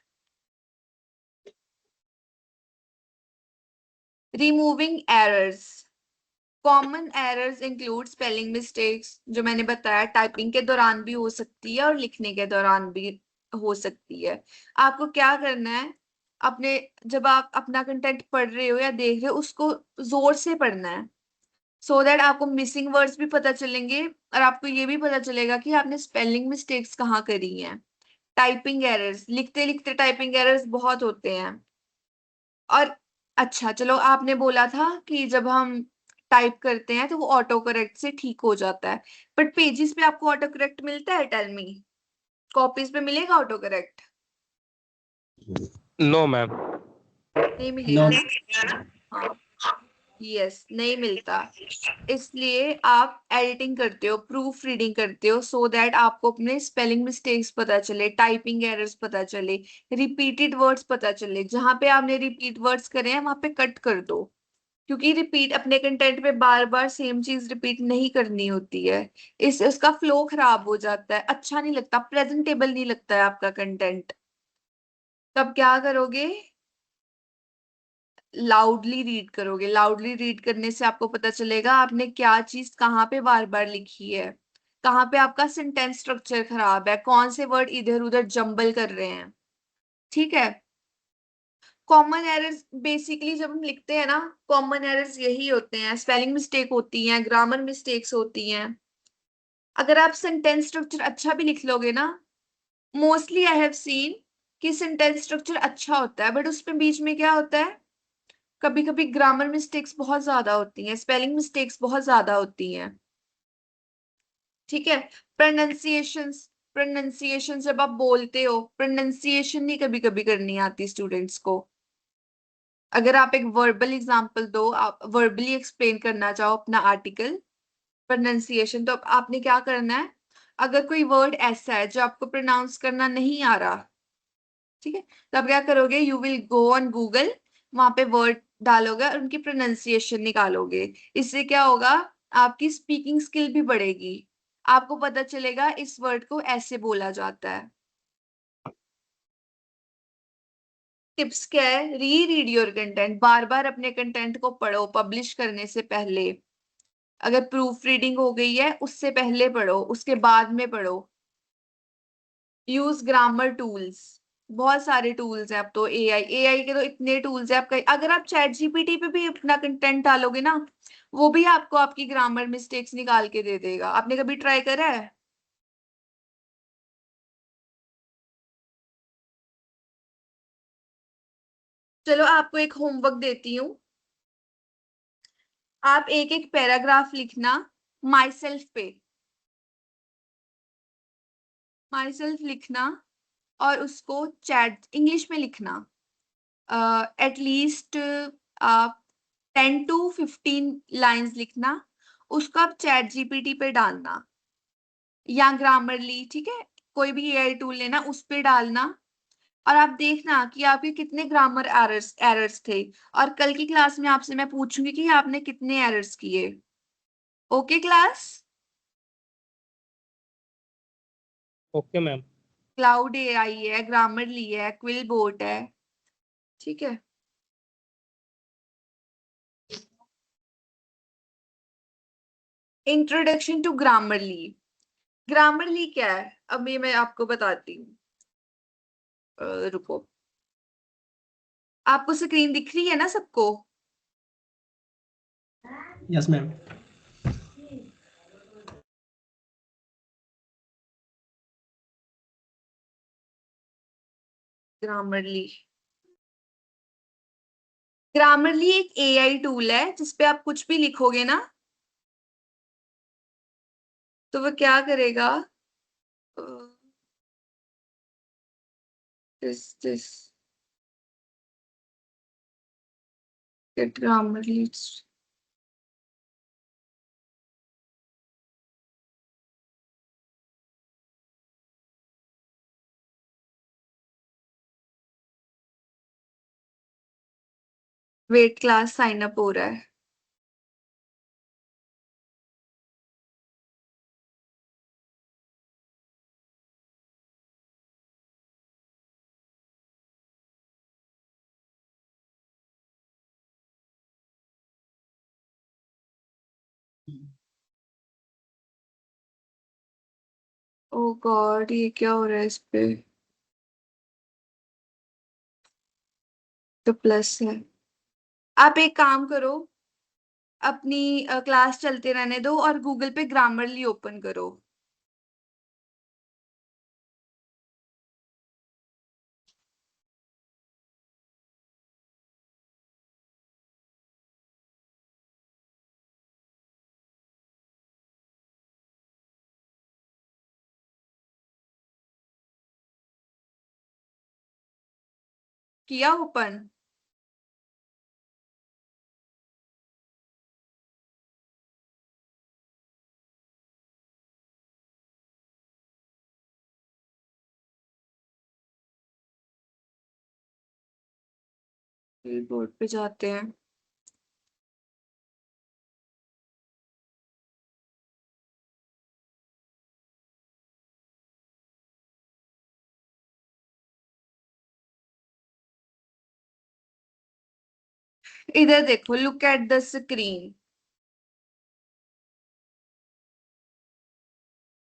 [SPEAKER 1] Removing errors. Common errors include spelling mistakes, जो मैंने बताया टाइपिंग के दौरान भी हो सकती है और लिखने के दौरान भी हो सकती है। आपको क्या करना है, अपने जब आप अपना कंटेंट पढ़ रहे हो या देख रहे हो, उसको जोर से पढ़ना है, सो दैट आपको मिसिंग वर्ड्स भी पता चलेंगे और आपको ये भी पता चलेगा कि आपने स्पेलिंग मिस्टेक्स कहाँ करी हैं। टाइपिंग एरर्स, लिखते लिखते टाइपिंग एरर्स बहुत होते हैं। और अच्छा चलो, आपने बोला था कि जब हम टाइप करते हैं तो वो ऑटो करेक्ट से ठीक हो जाता है, बट पेजेस पे आपको ऑटो करेक्ट मिलता है? टेल मी, कॉपीज पे मिलेगा ऑटो करेक्ट?
[SPEAKER 2] No ma'am.
[SPEAKER 1] नहीं
[SPEAKER 3] नो
[SPEAKER 1] मिलेगा ना? हाँ, यस, नहीं मिलता। इसलिए आप एडिटिंग करते हो, प्रूफ रीडिंग करते हो, सो दैट आपको अपने स्पेलिंग मिस्टेक्स पता चले, टाइपिंग एरर्स पता चले, रिपीटेड वर्ड्स पता चले। जहां पे आपने रिपीट वर्ड्स करे हैं वहां पे कट कर दो, क्योंकि रिपीट अपने कंटेंट पे बार बार सेम चीज रिपीट नहीं करनी होती है। इससे उसका फ्लो खराब हो जाता है, अच्छा नहीं लगता, प्रेजेंटेबल नहीं लगता है आपका कंटेंट। तब क्या करोगे, लाउडली रीड करोगे। लाउडली रीड करने से आपको पता चलेगा आपने क्या चीज कहाँ पे बार बार लिखी है, कहाँ पे आपका सेंटेंस स्ट्रक्चर खराब है, कौन से वर्ड इधर उधर जंबल कर रहे हैं। ठीक है। कॉमन एरर्स बेसिकली जब हम लिखते हैं ना, कॉमन एरर्स यही होते हैं, स्पेलिंग मिस्टेक होती हैं, ग्रामर मिस्टेक्स होती हैं। अगर आप सेंटेंस स्ट्रक्चर अच्छा भी लिख लोगे ना, मोस्टली आई हैव सीन कि सेंटेंस स्ट्रक्चर अच्छा होता है, बट उसमें बीच में क्या होता है, कभी कभी ग्रामर मिस्टेक्स बहुत ज्यादा होती हैं, स्पेलिंग मिस्टेक्स बहुत ज्यादा होती हैं। ठीक है। प्रोनाउंसिएशंस, प्रोनाउंसिएशन जब आप बोलते हो, प्रोनाउंसिएशन नहीं कभी कभी करनी आती स्टूडेंट्स को। अगर आप एक वर्बल एग्जांपल दो, आप वर्बली एक्सप्लेन करना चाहो अपना आर्टिकल, प्रोनाउंसिएशन, तो अब आपने क्या करना है, अगर कोई वर्ड ऐसा है जो आपको प्रोनाउंस करना नहीं आ रहा, ठीक है, तो आप क्या करोगे, you will go on Google, वहां पे वर्ड डालोगे और उनकी प्रोनाउंसिएशन निकालोगे। इससे क्या होगा, आपकी स्पीकिंग स्किल भी बढ़ेगी, आपको पता चलेगा इस वर्ड को ऐसे बोला जाता है। टिप्स क्या है, री रीड योर कंटेंट, बार बार अपने कंटेंट को पढ़ो पब्लिश करने से पहले। अगर प्रूफ रीडिंग हो गई है उससे पहले पढ़ो, उसके बाद में पढ़ो। यूज ग्रामर टूल्स, बहुत सारे टूल्स हैं अब तो, एआई के तो इतने टूल्स हैं। आपका अगर आप चैट जीपीटी पे भी अपना कंटेंट डालोगे ना, वो भी आपको आपकी ग्रामर मिस्टेक्स निकाल के दे देगा। आपने कभी ट्राई करा है? चलो आपको एक होमवर्क देती हूँ, आप एक एक पैराग्राफ लिखना माई सेल्फ पे, माई सेल्फ लिखना, और उसको चैट इंग्लिश में लिखना, एटलीस्ट आप 10 to 15 लाइंस लिखना, उसको आप चैट जीपीटी पे डालना या ग्रामरली, ठीक है, कोई भी एआई टूल लेना, उस पे डालना, और आप देखना कि आपके कितने ग्रामर एरर्स एरर्स थे। और कल की क्लास में आपसे मैं पूछूंगी कि आपने कितने एरर्स किए। Okay class?
[SPEAKER 2] Okay ma'am.
[SPEAKER 1] Claude AI है, ग्रामरली है, क्विल बोट है, ठीक है। Introduction to Grammarly. ग्रामरली क्या है, अभी मैं आपको बताती हूँ, रुको। आपको स्क्रीन दिख रही है ना सबको?
[SPEAKER 3] Yes ma'am.
[SPEAKER 1] ग्रामरली, ग्रामरली एक एआई टूल है जिसपे आप कुछ भी लिखोगे ना तो वो क्या करेगा, this get Grammarly, wait class sign up हो रहा है। ओ गॉड, ये क्या हो रहा है इस पे? तो प्लस है। आप एक काम करो, अपनी क्लास चलते रहने दो और गूगल पे ग्रामरली ओपन करो। किया ओपन? बोर्ड पे जाते हैं। इधर देखो, लुक एट द स्क्रीन।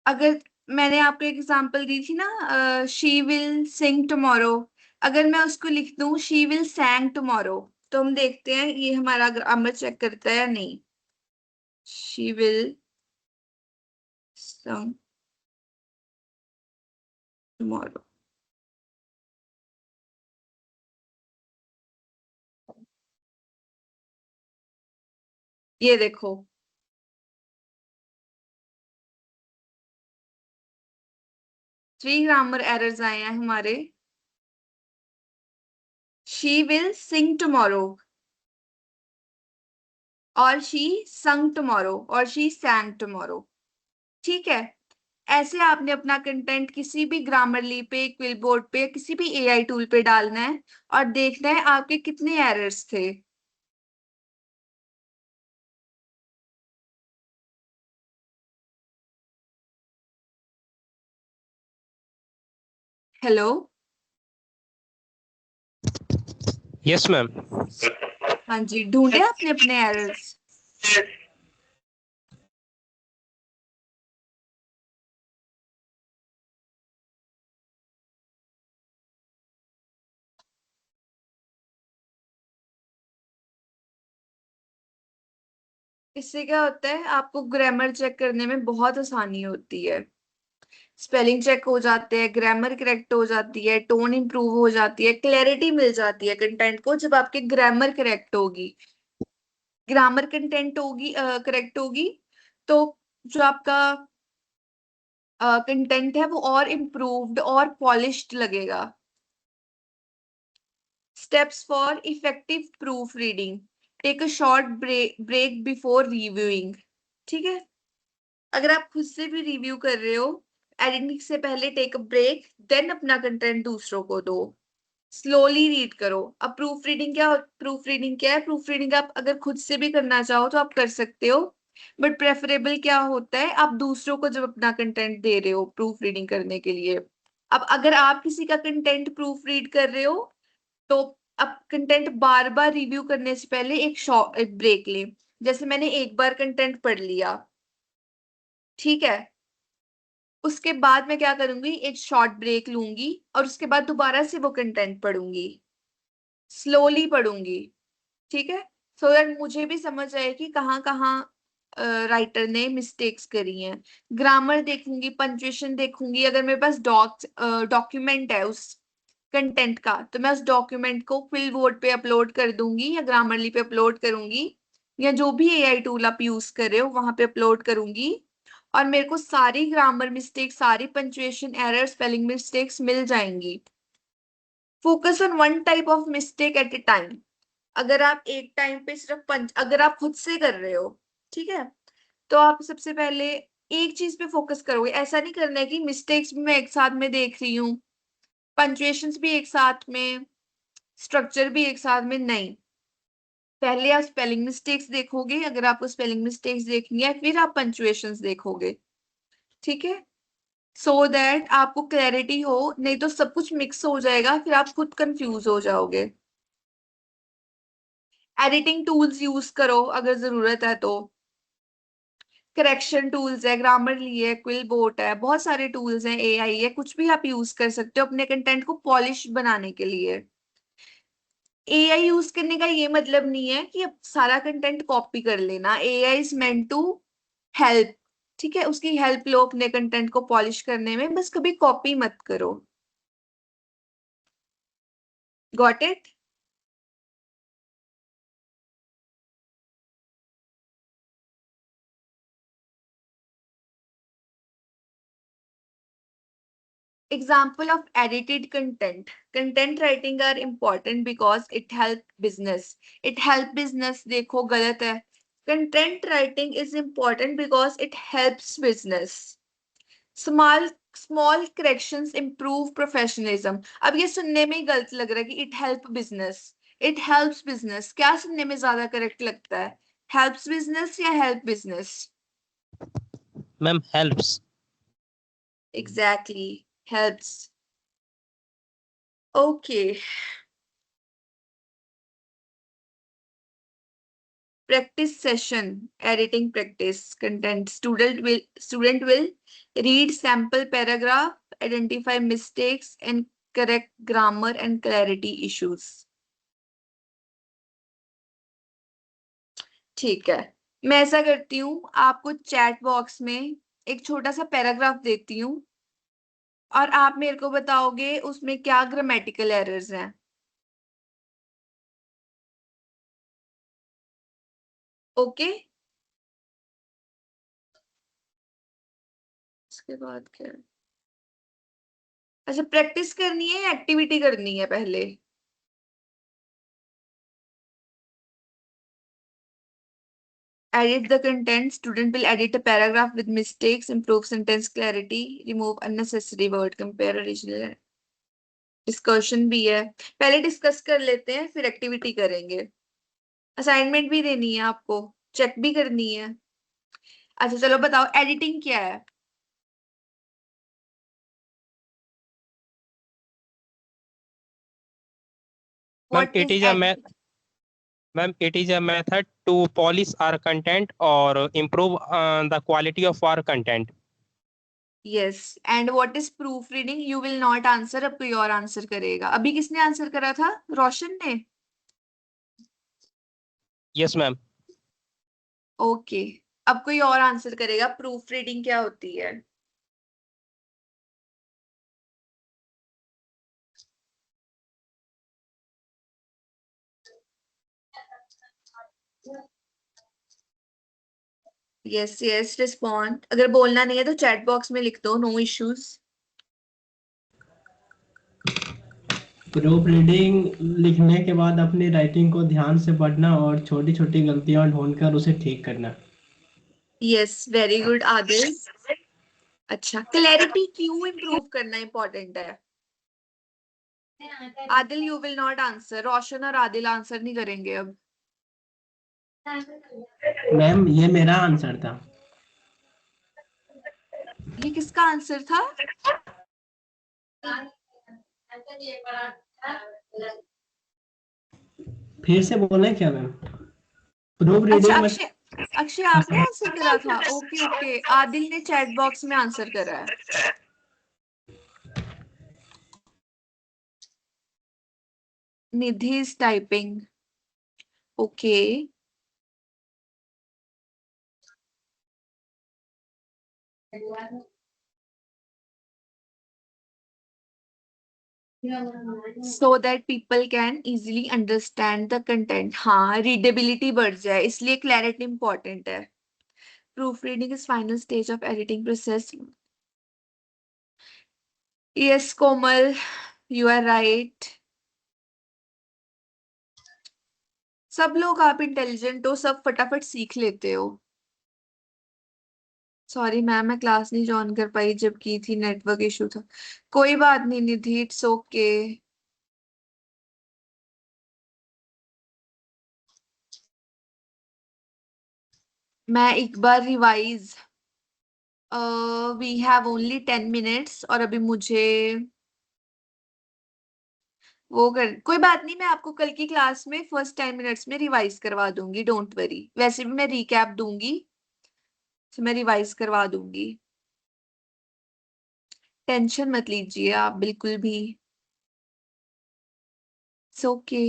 [SPEAKER 1] अगर मैंने आपको एक एग्जांपल दी थी ना, शी विल सिंग टुमारो, अगर मैं उसको लिख दूं शी विल सैंग टुमारो, तो हम देखते हैं ये हमारा ग्रामर चेक करता है या नहीं। शी विल संग टुमारो, ये देखो 3 ग्रामर एरर्स आए हैं हमारे। शी विल सिंग टुमारो और शी संग टुमारो और शी सैंग टुमारो। ठीक है, ऐसे आपने अपना कंटेंट किसी भी ग्रामरली पे, क्विलबोर्ड पे, किसी भी एआई टूल पे डालना है और देखना है आपके कितने एरर्स थे। हेलो?
[SPEAKER 2] Yes ma'am.
[SPEAKER 1] हाँ जी, ढूंढे आपने अपने एरर्स? इससे क्या होता है, आपको ग्रामर चेक करने में बहुत आसानी होती है। स्पेलिंग चेक हो जाते हैं, ग्रामर करेक्ट हो जाती है, टोन इंप्रूव हो जाती है, क्लैरिटी मिल जाती है कंटेंट को जब आपकी ग्रामर करेक्ट होगी। ग्रामर कंटेंट होगी करेक्ट होगी तो जो आपका कंटेंट है वो और इम्प्रूव्ड और पॉलिश्ड लगेगा। Steps for effective proof reading: take a short break before reviewing. ठीक है, अगर आप खुद से भी रिव्यू कर रहे हो, एडिटिंग से पहले टेक अ ब्रेक, देन अपना कंटेंट दूसरों को दो। स्लोली रीड करो। अब प्रूफ रीडिंग क्या है? प्रूफ रीडिंग आप अगर खुद से भी करना चाहो तो आप कर सकते हो, बट प्रेफरेबल क्या होता है, आप दूसरों को जब अपना कंटेंट दे रहे हो प्रूफ रीडिंग करने के लिए। अब अगर आप किसी का कंटेंट प्रूफ रीड कर रहे हो तो अब कंटेंट बार बार रिव्यू करने से पहले एक ब्रेक लें। जैसे मैंने एक बार कंटेंट पढ़ लिया, ठीक है, उसके बाद मैं क्या करूंगी, एक शॉर्ट ब्रेक लूंगी और उसके बाद दोबारा से वो कंटेंट पढ़ूंगी। स्लोली पढ़ूंगी, ठीक है, सो दैट मुझे भी समझ आए कि कहाँ कहाँ राइटर ने मिस्टेक्स करी हैं। ग्रामर देखूंगी, पंक्चुएशन देखूंगी, अगर मेरे पास डॉक्यूमेंट है उस कंटेंट का तो मैं उस डॉक्यूमेंट को फिल वोट पे अपलोड कर दूंगी या ग्रामरली पे अपलोड करूंगी या जो भी एआई टूल आप यूज कर रहे हो वहां पे अपलोड करूंगी, और मेरे को सारी ग्रामर मिस्टेक, सारी पंक्चुएशन एरर, स्पेलिंग मिस्टेक्स मिल जाएंगी। Focus on one type of mistake at a time. अगर आप एक टाइम पे सिर्फ अगर आप खुद से कर रहे हो, ठीक है, तो आप सबसे पहले एक चीज पे फोकस करोगे। ऐसा नहीं करना है कि मिस्टेक्स भी मैं एक साथ में देख रही हूँ, पंक्चुएशंस भी एक साथ में, स्ट्रक्चर भी एक साथ में, नहीं। पहले आप स्पेलिंग मिस्टेक्स देखोगे, अगर आपको स्पेलिंग मिस्टेक्स देखनी है फिर आप पंक्चुएशंस देखोगे, ठीक है, सो दैट आपको क्लैरिटी हो, नहीं तो सब कुछ मिक्स हो जाएगा, फिर आप खुद कंफ्यूज हो जाओगे। एडिटिंग टूल्स यूज करो अगर जरूरत है तो, करेक्शन टूल्स है, ग्रामरली है, क्विल बोट है, बहुत सारे टूल्स हैं, एआई है, कुछ भी आप यूज कर सकते हो अपने कंटेंट को पॉलिश बनाने के लिए। एआई यूज करने का ये मतलब नहीं है कि अब सारा कंटेंट कॉपी कर लेना। AI is meant to help, ठीक है, उसकी हेल्प लो अपने कंटेंट को पॉलिश करने में, बस कभी कॉपी मत करो। Got it? Example of edited content. Content writing are important because it help business. It help business, देखो गलत है। Content writing is important because it helps business. Small corrections improve professionalism. अब ये सुनने में ही गलत लग रहा है कि it help business. It helps business. क्या सुनने में ज्यादा करेक्ट लगता है? Helps business या help business?
[SPEAKER 2] Ma'am helps.
[SPEAKER 1] Exactly. Helps. Okay. Practice session, editing practice content. Student will read sample paragraph, identify mistakes and correct grammar and clarity issues. ठीक है, मैं ऐसा करती हूँ, आपको चैट बॉक्स में एक छोटा सा पैराग्राफ देती हूँ और आप मेरे को बताओगे उसमें क्या ग्रामेटिकल एरर्स हैं। ओके, इसके बाद क्या है? अच्छा, प्रैक्टिस करनी है या एक्टिविटी करनी है पहले? Edit the content. Student will edit a paragraph with mistakes, improve sentence clarity, remove unnecessary word, compare original. Discussion भी है, पहले डिस्कस कर लेते हैं फिर एक्टिविटी करेंगे। असाइनमेंट भी देनी है आपको, चेक भी करनी है। अच्छा चलो बताओ, एडिटिंग क्या है?
[SPEAKER 2] Ma'am
[SPEAKER 1] What
[SPEAKER 2] it
[SPEAKER 1] is
[SPEAKER 2] is a
[SPEAKER 1] editing?
[SPEAKER 2] Ma'am it is a method to polish our content और improve the quality of our content.
[SPEAKER 1] Yes, and what is proofreading? You will not answer, अब कोई और answer करेगा। अभी किसने answer करा था? रोशन ने?
[SPEAKER 2] Yes ma'am.
[SPEAKER 1] ओके, अब कोई और आंसर करेगा, प्रूफ रीडिंग क्या होती है? Yes yes, respond. अगर बोलना नहीं है तो चैट बॉक्स में लिख दो, नो इश्यूज।
[SPEAKER 3] प्रूफ रीडिंग लिखने के बाद अपनी राइटिंग को ध्यान से पढ़ना और छोटी छोटी गलतियां ढूंढकर उसे ठीक करना।
[SPEAKER 1] Yes, very good Adil. अच्छा, क्लैरिटी क्यों इंप्रूव करना इंपॉर्टेंट है? Adil you will not answer, Roshan और आदिल आंसर नहीं करेंगे अब।
[SPEAKER 3] मैम ये मेरा आंसर था।
[SPEAKER 1] ये किसका आंसर था?
[SPEAKER 3] फिर से बोले क्या मैम? प्रूफ
[SPEAKER 1] अच्छा
[SPEAKER 3] रीडिंग में
[SPEAKER 1] अक्षय, अक्षय आपने आंसर करा था? ओके ओके, आदिल ने चैट बॉक्स में आंसर करा है। Nidhi is typing. Okay. So that people can easily understand the content. हाँ, readability बढ़ जाए, इसलिए clarity important है. Proofreading is final stage of editing process. Yes, Komal, you are right. सब लोग आप इंटेलिजेंट हो, सब फटाफट सीख लेते हो. सॉरी मैम, मैं क्लास नहीं ज्वाइन कर पाई जब की थी, नेटवर्क इशू था. कोई बात नहीं निधि, इट्स ओके. मैं एक बार revise. We have only 10 minutes और अभी मुझे वो कर, कोई बात नहीं, मैं आपको कल की क्लास में फर्स्ट 10 मिनट्स में रिवाइज करवा दूंगी, डोंट वरी. वैसे भी मैं रिकैप दूंगी, तो मैं रिवाइज करवा दूंगी. टेंशन मत लीजिए आप बिल्कुल भी. It's okay.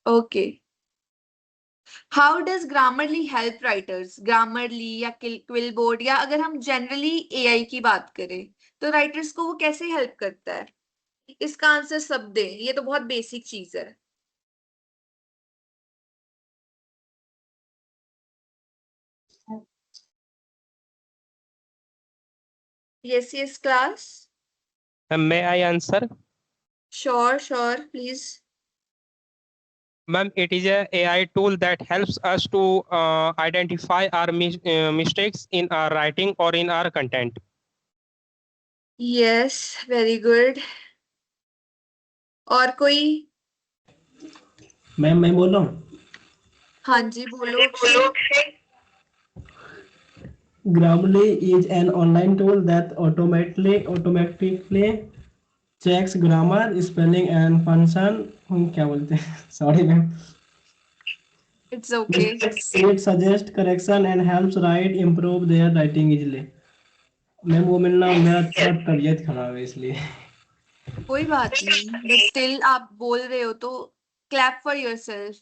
[SPEAKER 1] Okay. How does Grammarly help writers? Grammarly या क्विल बोर्ड, या अगर हम जनरली एआई की बात करें, तो राइटर्स को वो कैसे हेल्प करता है? इसका आंसर सब दे, ये तो बहुत बेसिक चीज है. Yes yes class.
[SPEAKER 2] May I answer?
[SPEAKER 1] Sure sure please.
[SPEAKER 2] Ma'am, it is a AI tool that helps us to identify our mistakes in our writing or in our content.
[SPEAKER 1] Yes, very good. और कोई?
[SPEAKER 3] मैं बोल रहा हूँ.
[SPEAKER 1] हाँ जी, बोलो Akshay.
[SPEAKER 3] Grammarly is an online tool that automatically checks grammar, spelling and function. क्या बोलते हैं? Sorry ma'am.
[SPEAKER 1] It's okay.
[SPEAKER 3] It suggests correction and helps write improve their writing easily. Ma'am वो मिलना मेरा थोड़ा तबीयत खराब है इसलिए.
[SPEAKER 1] कोई बात नहीं, बट स्टिल आप बोल रहे हो तो क्लैप फॉर योरसेल्फ.